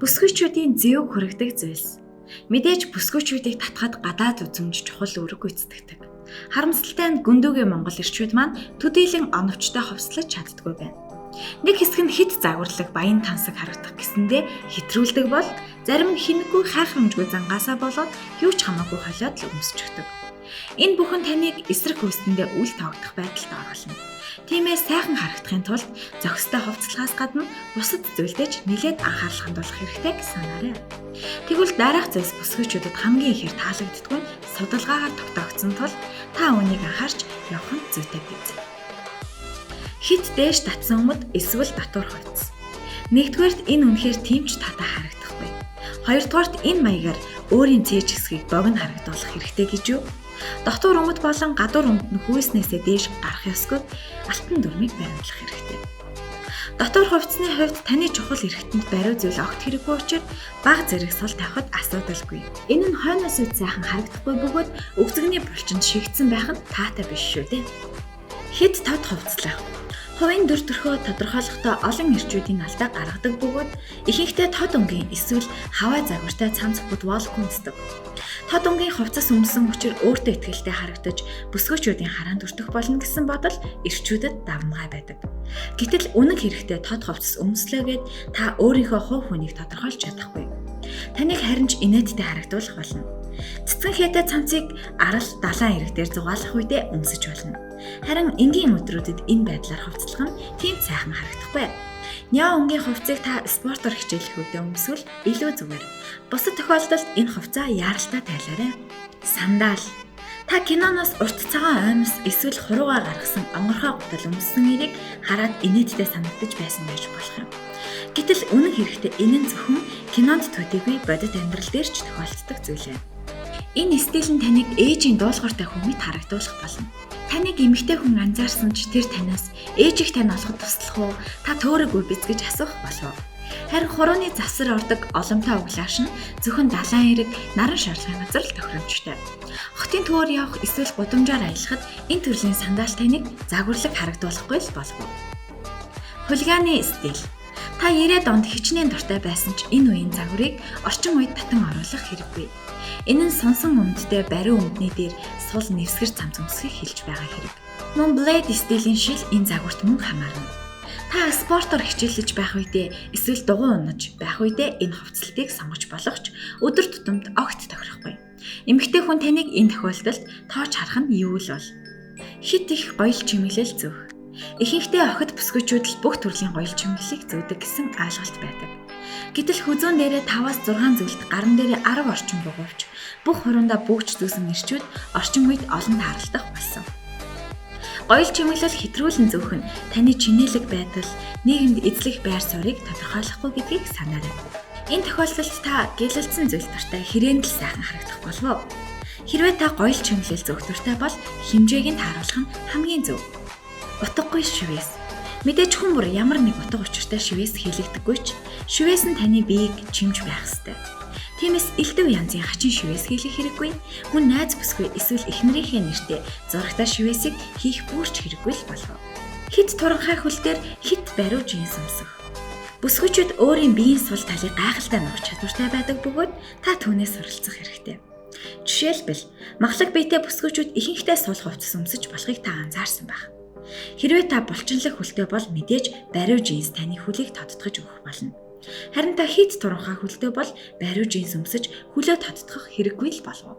Бүсгүйчүүдийн зэвг хүрэгдэг зүйлс. Мэдээж бүсгүйчүүдийг татхад гадаад үзмж чухал үүрэг гүйцэтгэдэг. Харамсалтай нь гүндүүгийн Монгол эрчүүд маань төдийлөн оновчтой ховслож чаддгүй байна. Нэг хэсэг нь хит загварлаг баян тансаг харагдах гэсэндээ хэтрүүлдэг бол зарим нь хинэггүй хайхрамжгүй зангаасаа болоод юу ч хамаагүй холиод л өмсчихдөг. Энэ бүхэн таныг эсрэг хөөсөндөө үл тоогдох байдалд оруулна. Тиймээс сайхан харагдахын тулд зохистой хувцлагаас гадна бусад зүйлдэж нэлээд анхаарал хандуулах хэрэгтэй гэж санаарай. Тэгвэл дараах зүйлс бүсгүйчүүдэд хамгийн ихээр таалагддаггүй нь судалгаагаар тогтоогдсон тул та үүнийг анхаарч явах нь зүйтэй биз. Хит дээш татсан өмд эсвэл татвар хувцас. Нэгдүгээрт энэ үнэхээр тимч татаа харагдахгүй. Хоёрдугаарт энэ маягаар өөрийн цээж хэсгийг богино харагдуулах хэрэгтэй гэж юу? Дотор өмд болон гадуур өмд нь хүйснээсээ дээш гарах ёсгүй алтан дүрмийг бариулах хэрэгтэй. Дотор хувцсны хувьд таны чухал эрхтэнд бариу зүйл огт хэрэггүй учраас бага зэрэг сул тавихад асуудалгүй. Энэ нь хойноос үт сайхан харагдахгүй бөгөөд өвзөгний булчинд шигдсэн байх нь таатай биш шүү дээ. Хэд тод хувцлах. Хувийн дүр төрхөө тодорхойлохдоо олон эрчүүдийн алдаа гаргадаг бөгөөд ихэнхдээ тод өнгийн эсвэл хаваа загвартай цамцхууд воолгүй үнсдэг. Тод өнгийн хувцас өмсөн хүчээр өөртөө ихтэй харагдаж бүсгүйчүүдийн хараанд өртөх болно гэсэн бодол эрчүүдэд давмгай байдаг. Гэтэл үнэн хэрэгтээ тод хувцас өмслөөгээд та өөрийнхөө хувь хүнийг тодорхойлж чадахгүй. Таныг харин ч инээдтэй харагдуулах болно. Цэцэн хээтэй цамцыг арал далайн ирэг дээр зугаалах үедээ өмсөж болно. Харин энгийн өдрүүдэд энэ байдлаар хувцлах нь тийм сайхан харагдахгүй. Няа өнгийн хувцсыг та спортоор хичээлэх үедээ өмсвөл илүү зүгээр. Бусад тохиолдолд энэ хувцаа яаралтай тайлаарай. Сандал. Та киноноос урт цагаан оймс эсвэл хуруугаар гаргасан онгорхой гутал өмссөн ирийг хараад инээдтэй санагдаж байсан байж болох юм. Гэтэл үнэн хэрэгтээ энэ нь зөвхөн кинонд төдийгүй бодит амьдрал дээр ч тохиолддог зүйл юм. Энэ стил нь таныг ээжийн дуулууртай хүмүүст харагдуулах болно. Таныг эмэгтэй хүн анзаарсан ч тэр танаас ээжийг тань олоход туслах уу? Та төөрөгүй биз гэж асуух болов. Харин хурууны завсар ордог олонтой углааш нь зөвхөн далайн эрэг наран шарлагын газар л тохиромжтой. Хотын төөр явах эсвэл гудамжаар аялахад энэ төрлийн сандал таныг загварлаг харагдуулахгүй л болов. Хулиганы стил. Та 90-аад онд хичнээн дуртай байсан ч энэ үеийн загварыг орчин үед татан оруулах хэрэггүй. Энэ нь сонсон өмдтэй бариу өмдний дээр сул нэвсгэр цамц өмсөхийг хэлж байгаа хэрэг. Мөн блейд стилийн шил энэ загварт мөн хамаарна. Та спортоор хичээлж байх үедээ эсвэл дугуй унаж байх үедээ энэ хувцлтыг сонгож болох ч өдөр тутамд огт тохирохгүй. Эмэгтэй хүн таныг энэ тохиолдолд тоож харах нь юу л бол? Хит их гоёл чимэглэл зөөх. Ихэнхдээ охид бүсгүйчүүд л бүх төрлийн гоёл чимэглэлийг зөөдөг гэсэн ойлголт байдаг. Гэтэл хүзүүн дээрээ 5-6 зүйлд гаран дээрээ 10 орчим бугуувч бүх хуруундаа бүүгч зүүсэн эрчүүд орчин үед олон таарлах болсон. Гоёл чимэглэл хэтрүүлэн зөөх нь таны чинэлэг байдал, нийгэмд эзлэх байр суурийг тодорхойлохгүй гэдгийг санаарай. Энэ тохиолдолд та гялалцсан зүйл дуртай хэрээнд л сайхан харагдах болов. Хэрвээ та гоёл чимэглэл зөөх дуртай бол хэмжээг нь тааруулах нь хамгийн зөв. Утгагүй шивээс. Мэдээж хүн бүр ямар нэг утга учиртай шивээс хийлэгдэггүй ч шивээс нь таны биеийг чимж байх ёстой. Тиймээс элдв янзын хачин шивээс хийлэх хэрэггүй. Мөн найз бүсгүй эсвэл эхнэрийнхээ нэртэй зурагтай шивээсийг хийх бүрч хэрэггүй л болов. Хит туранхай хөл дээр хит бариу жинс өмсөх. Бүсгүйчүүд өөрийн биеийн сул талыг гайхалтай нуух чадвартай байдаг бөгөөд та түүнээс суралцах хэрэгтэй. Жишээлбэл махлаг биетэй бүсгүйчүүд ихэнхдээ сул хувцас өмсөж болохыг та анзаарсан байх. Хэрвээ та булчинлаг хөлтэй бол мэдээж бариу жинс таны хөлийг тодтогч өгөх болно. Харин та хит туранхай хөлтэй бол бариу жинс өмсөж хөлөө тодтогох хэрэггүй л болов.